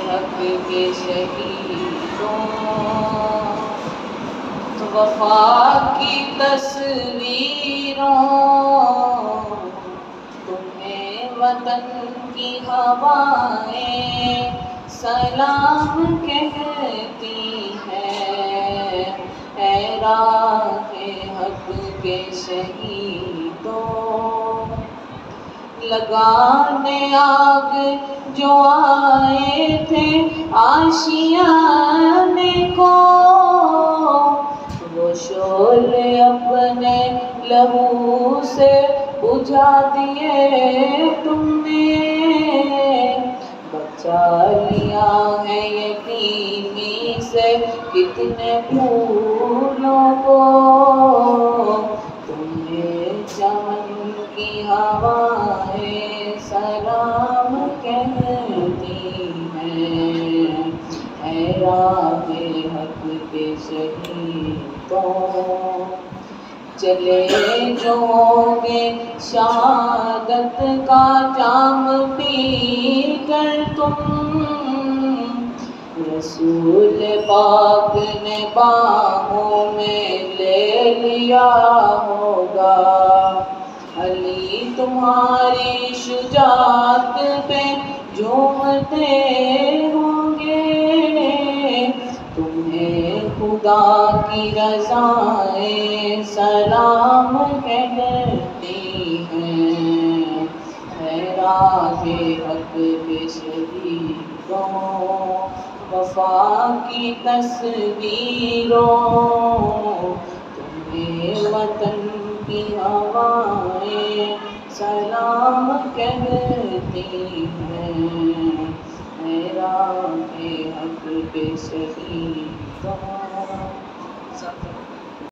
حق کے شہیدوں، وفا کی تصویروں، تمہیں وطن کی ہوائیں سلام کہتی ہیں، اے راہ حق کے شہیدوں۔ لگانے آگ جو آئے تھے آشیانے کو، وہ شعلے اپنے لہو سے بجھا دیے تم نے، بچا لیا ہے یتیمی سے کتنے پھولوں کو، تمہیں چمن کی ہوائیں سلام کہتی ہیں، اے راہ حق کے شہیدوں۔ چلے جو ہوں گے شہادت کا جام پی کر تم، رسول پاک نے باہوں میں لے لیا ہوگا، علی تمہاری شجاعت پہ جھومتے ہوں گے، تمہیں خدا کی رضائیں سلام کہتی ہیں، اے راہ حق کے شہیدوں۔ وفا کی تصویروں، تمہیں وطن کی ہوائیں سلام کہتی ہیں، اے راہ حق کے شہیدوں۔